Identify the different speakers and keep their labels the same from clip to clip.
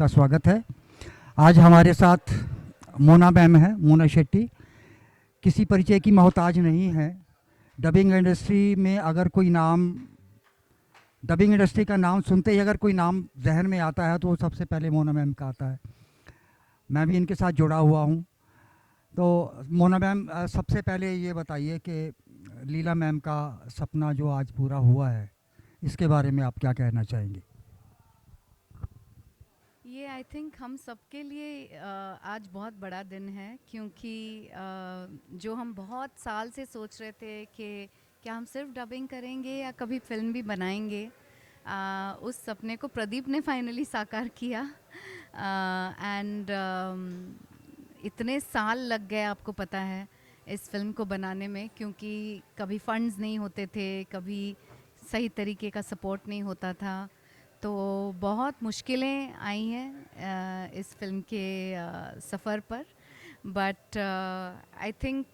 Speaker 1: आपका स्वागत है। आज हमारे साथ मोना मैम है, मोना शेट्टी। किसी परिचय की मोहताज नहीं है। डबिंग इंडस्ट्री में अगर कोई नाम, डबिंग इंडस्ट्री का नाम सुनते ही अगर कोई नाम जहन में आता है तो वो सबसे पहले मोना मैम का आता है। मैं भी इनके साथ जुड़ा हुआ हूँ। तो मोना मैम, सबसे पहले ये बताइए कि लीला मैम का सपना जो आज पूरा हुआ है, इसके बारे में आप क्या कहना चाहेंगे?
Speaker 2: ये आई थिंक हम सबके लिए आज बहुत बड़ा दिन है, क्योंकि जो हम बहुत साल से सोच रहे थे कि क्या हम सिर्फ डबिंग करेंगे या कभी फिल्म भी बनाएंगे, उस सपने को प्रदीप ने फाइनली साकार किया। एंड इतने साल लग गए, आपको पता है, इस फिल्म को बनाने में, क्योंकि कभी फंड्स नहीं होते थे, कभी सही तरीके का सपोर्ट नहीं होता था। तो बहुत मुश्किलें आई हैं इस फिल्म के सफ़र पर। बट आई थिंक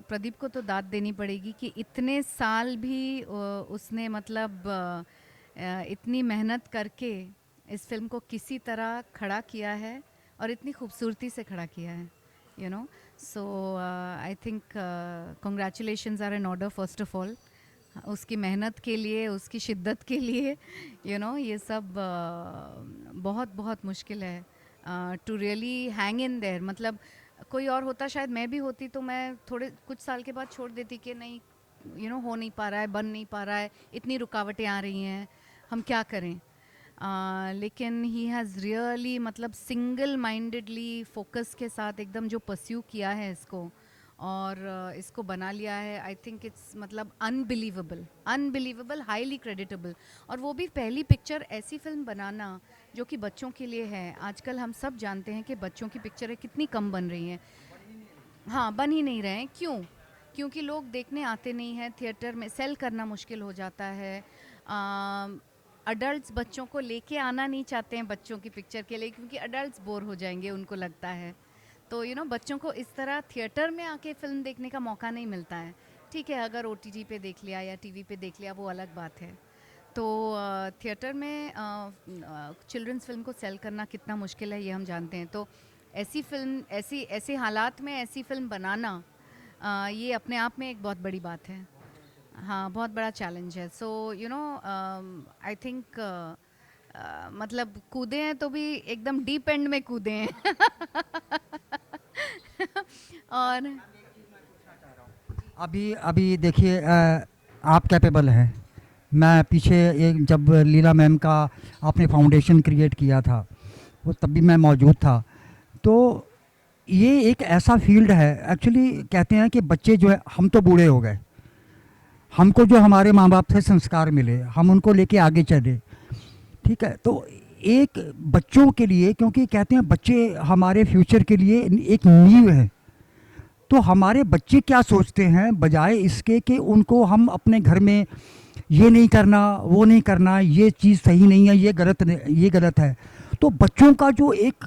Speaker 2: प्रदीप को तो दाद देनी पड़ेगी कि इतने साल भी उसने मतलब इतनी मेहनत करके इस फिल्म को किसी तरह खड़ा किया है और इतनी खूबसूरती से खड़ा किया है, you know. So I think congratulations are in order first of all, उसकी मेहनत के लिए, उसकी शिद्दत के लिए, ये सब बहुत बहुत मुश्किल है to really hang in there. मतलब कोई और होता, शायद मैं भी होती, तो मैं थोड़े कुछ साल के बाद छोड़ देती कि नहीं, हो नहीं पा रहा है, बन नहीं पा रहा है, इतनी रुकावटें आ रही हैं, हम क्या करें। लेकिन ही हैज़ रियली, मतलब सिंगल माइंडेडली फोकस के साथ एकदम जो परस्यू किया है इसको, और इसको बना लिया है। आई थिंक इट्स मतलब अनबिलीवेबल, अनबिलीवेबल, हाईली क्रेडिटेबल। और वो भी पहली पिक्चर, ऐसी फिल्म बनाना जो कि बच्चों के लिए है। आजकल हम सब जानते हैं कि बच्चों की पिक्चरें कितनी कम बन रही हैं। हाँ, बन ही नहीं रहे हैं। क्यों? क्योंकि लोग देखने आते नहीं हैं थिएटर में, सेल करना मुश्किल हो जाता है। अडल्ट्स बच्चों को लेके आना नहीं चाहते हैं बच्चों की पिक्चर के लिए, क्योंकि अडल्ट्स बोर हो जाएंगे, उनको लगता है। तो बच्चों को इस तरह थिएटर में आके फिल्म देखने का मौका नहीं मिलता है। ठीक है, अगर ओटीटी पे देख लिया या टीवी पे देख लिया, वो अलग बात है। तो थिएटर में चिल्ड्रंस फिल्म को सेल करना कितना मुश्किल है, ये हम जानते हैं। तो ऐसी फिल्म, ऐसी ऐसे हालात में ऐसी फिल्म बनाना, ये अपने आप में एक बहुत बड़ी बात है। हाँ, बहुत बड़ा चैलेंज है। सो आई थिंक मतलब कूदे हैं तो भी एकदम डीप एंड में कूदे हैं। और
Speaker 1: अभी अभी देखिए, आप कैपेबल हैं। मैं पीछे एक, जब लीला मैम का आपने फाउंडेशन क्रिएट किया था, वो तब भी मैं मौजूद था। तो ये एक ऐसा फील्ड है, एक्चुअली कहते हैं कि बच्चे जो है, हम तो बूढ़े हो गए, हमको जो हमारे माँ बाप से संस्कार मिले, हम उनको लेके आगे चले। ठीक है, तो एक बच्चों के लिए, क्योंकि कहते हैं बच्चे हमारे फ्यूचर के लिए एक नींव है। तो हमारे बच्चे क्या सोचते हैं, बजाय इसके कि उनको हम अपने घर में ये नहीं करना, वो नहीं करना, ये चीज़ सही नहीं है, ये गलत है। तो बच्चों का जो एक,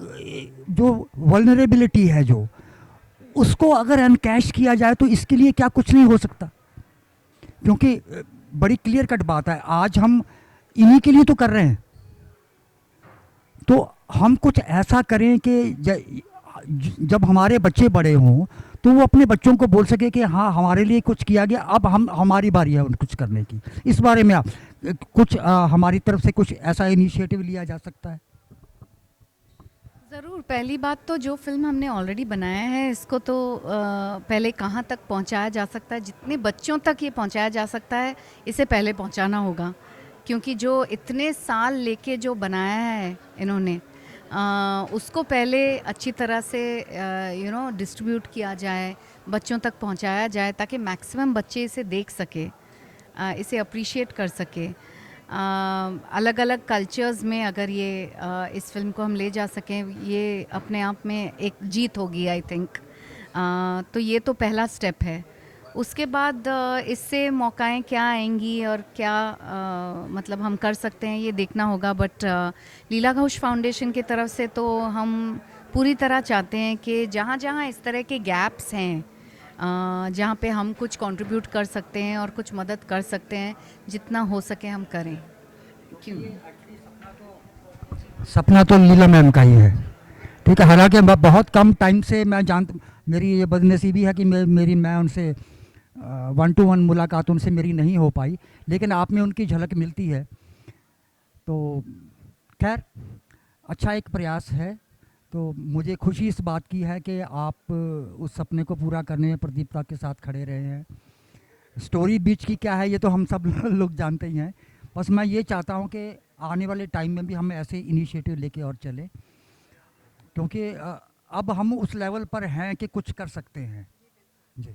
Speaker 1: जो वल्नरेबिलिटी है, जो उसको अगर अनकैश किया जाए तो इसके लिए क्या कुछ नहीं हो सकता। क्योंकि बड़ी क्लियर कट बात है, आज हम इन्हीं के लिए तो कर रहे हैं। तो हम कुछ ऐसा करें कि जब हमारे बच्चे बड़े हों तो वो अपने बच्चों को बोल सके कि हाँ, हमारे लिए कुछ किया गया, अब हमारी बारी है कुछ करने की। इस बारे में आप कुछ, हमारी तरफ से कुछ ऐसा इनिशिएटिव लिया जा सकता है?
Speaker 2: ज़रूर। पहली बात तो जो फिल्म हमने ऑलरेडी बनाया है, इसको तो पहले कहाँ तक पहुँचाया जा सकता है, जितने बच्चों तक ये पहुँचाया जा सकता है, इसे पहले पहुँचाना होगा। क्योंकि जो इतने साल लेके जो बनाया है इन्होंने, उसको पहले अच्छी तरह से डिस्ट्रीब्यूट किया जाए, बच्चों तक पहुँचाया जाए, ताकि मैक्सिमम बच्चे इसे देख सके, इसे अप्रिशिएट कर सके। अलग अलग कल्चर्स में अगर ये इस फिल्म को हम ले जा सकें, ये अपने आप में एक जीत होगी, आई थिंक। तो ये तो पहला स्टेप है। उसके बाद इससे मौकाएं क्या आएंगी और क्या मतलब हम कर सकते हैं, ये देखना होगा। बट लीला घोष फाउंडेशन की तरफ से तो हम पूरी तरह चाहते हैं कि जहाँ जहाँ इस तरह के गैप्स हैं, जहाँ पे हम कुछ कंट्रीब्यूट कर सकते हैं और कुछ मदद कर सकते हैं, जितना हो सके हम करें। क्यों?
Speaker 1: सपना तो लीला मैम का ही है। ठीक है, हालांकि मैं बहुत कम टाइम से मैं मेरी ये बदनसीबी है कि मैं उनसे 1 to 1 मुलाकात उनसे मेरी नहीं हो पाई, लेकिन आप में उनकी झलक मिलती है। तो खैर, अच्छा एक प्रयास है। तो मुझे खुशी इस बात की है कि आप उस सपने को पूरा करने में प्रदीपता के साथ खड़े रहे हैं। स्टोरी बीच की क्या है ये तो हम सब लोग जानते ही हैं। बस मैं ये चाहता हूँ कि आने वाले टाइम में भी हम ऐसे इनिशिएटिव लेके और चलें, क्योंकि अब हम उस लेवल पर हैं कि कुछ कर सकते हैं। जी।